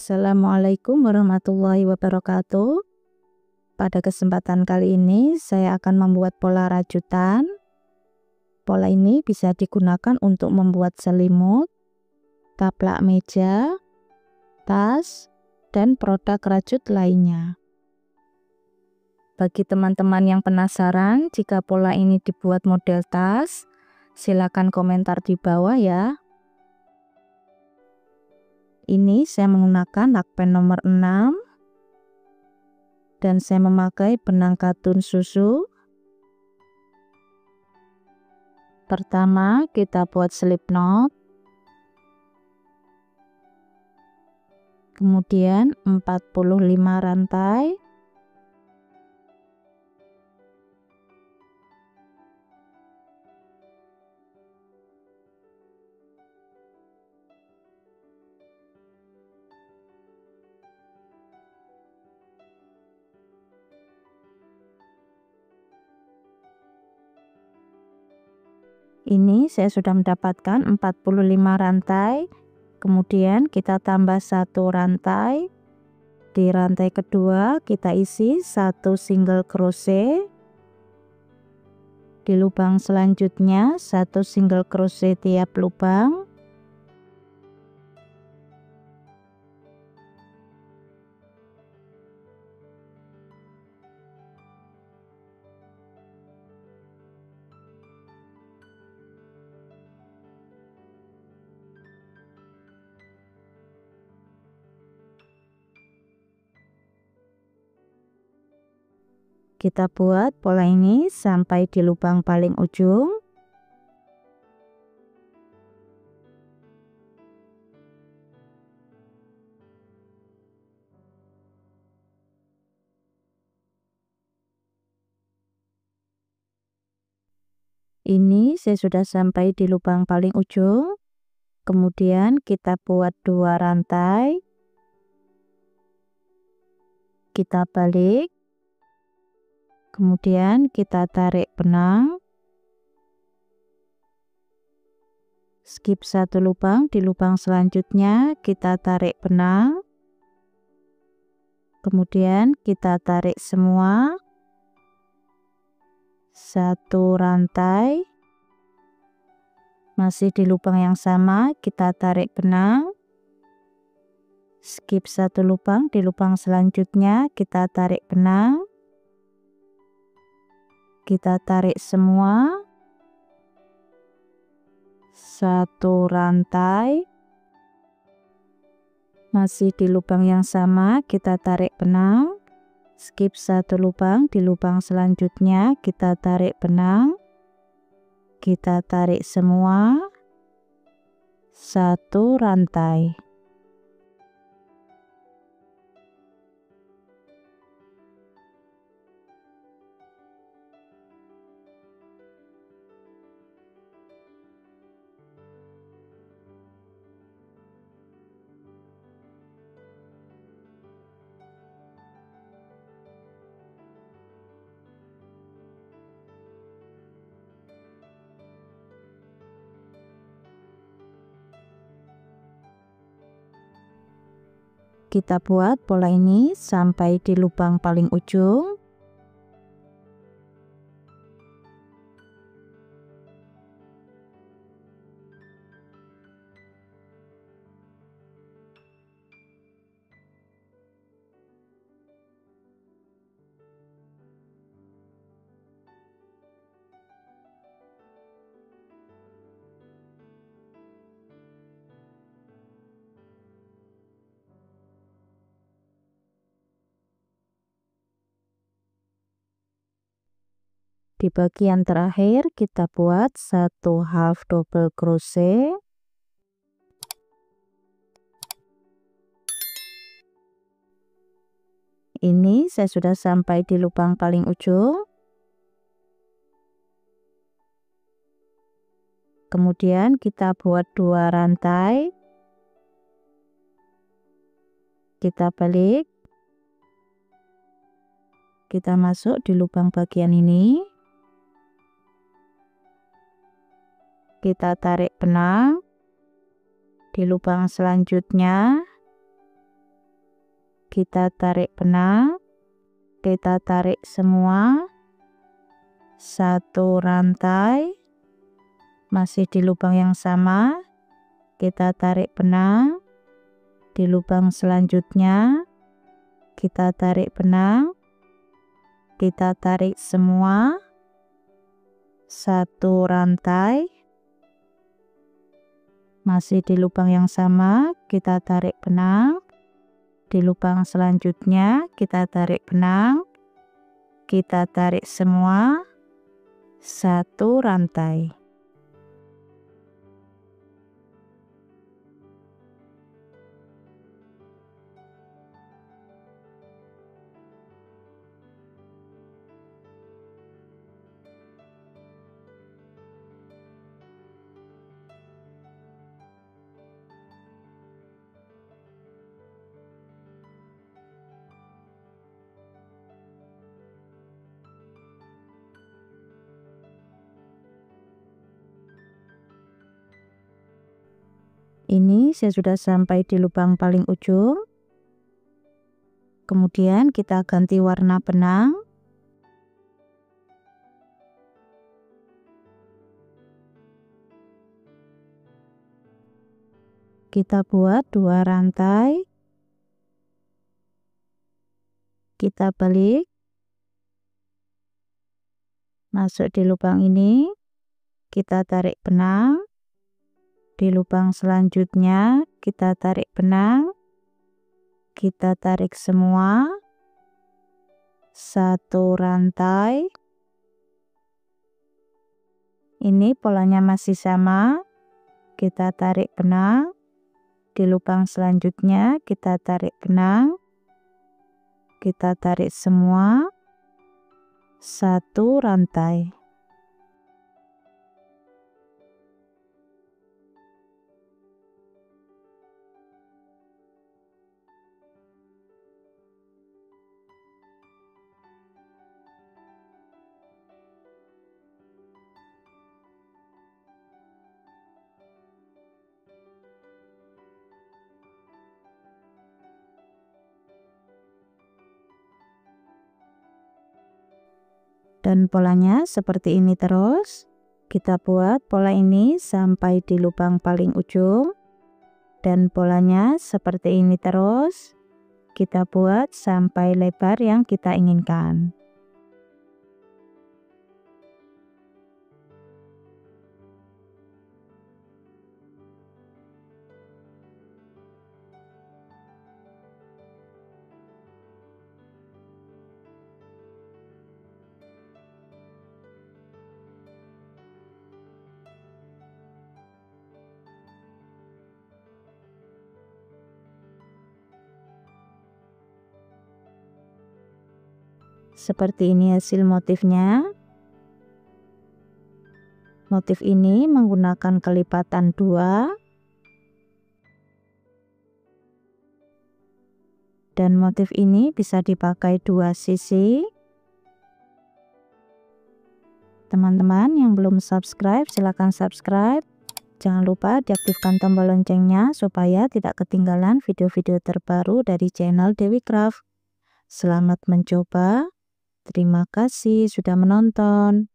Assalamualaikum warahmatullahi wabarakatuh. Pada kesempatan kali ini saya akan membuat pola rajutan. Pola ini bisa digunakan untuk membuat selimut, taplak meja, tas, dan produk rajut lainnya. Bagi teman-teman yang penasaran jika pola ini dibuat model tas, silakan komentar di bawah ya. Ini saya menggunakan lakpen nomor 6 dan saya memakai benang katun susu. Pertama kita buat slip knot, kemudian 45 rantai, ini saya sudah mendapatkan 45 rantai. Kemudian kita tambah satu rantai. Di rantai kedua kita isi satu single crochet. Di lubang selanjutnya satu single crochet tiap lubang. Kita buat pola ini sampai di lubang paling ujung. Ini saya sudah sampai di lubang paling ujung. Kemudian kita buat 2 rantai. Kita balik. Kemudian kita tarik benang, skip satu lubang. Di lubang selanjutnya kita tarik benang, kemudian kita tarik semua, satu rantai, masih di lubang yang sama kita tarik benang, skip satu lubang. Di lubang selanjutnya kita tarik benang, kita tarik semua, satu rantai, masih di lubang yang sama kita tarik benang, skip satu lubang. Di lubang selanjutnya kita tarik benang, kita tarik semua, satu rantai. Kita buat pola ini sampai di lubang paling ujung. Di bagian terakhir kita buat satu half double crochet. Ini saya sudah sampai di lubang paling ujung. Kemudian kita buat 2 rantai. Kita balik. Kita masuk di lubang bagian ini. Kita tarik benang. Di lubang selanjutnya kita tarik benang, kita tarik semua, satu rantai, masih di lubang yang sama, kita tarik benang, di lubang selanjutnya, kita tarik benang, kita tarik semua, satu rantai, masih di lubang yang sama, kita tarik benang, di lubang selanjutnya kita tarik benang, kita tarik semua, satu rantai. Ini saya sudah sampai di lubang paling ujung. Kemudian kita ganti warna benang. Kita buat 2 rantai. Kita balik. Masuk di lubang ini. Kita tarik benang. Di lubang selanjutnya kita tarik benang, kita tarik semua, satu rantai. Ini polanya masih sama, kita tarik benang, di lubang selanjutnya kita tarik benang, kita tarik semua, satu rantai. Dan polanya seperti ini terus. Kita buat pola ini sampai di lubang paling ujung. Dan polanya seperti ini terus. Kita buat sampai lebar yang kita inginkan. Seperti ini hasil motifnya. Motif ini menggunakan kelipatan 2. Dan motif ini bisa dipakai 2 sisi. Teman-teman yang belum subscribe, silahkan subscribe. Jangan lupa diaktifkan tombol loncengnya supaya tidak ketinggalan video-video terbaru dari channel Dewi Craft. Selamat mencoba. Terima kasih sudah menonton.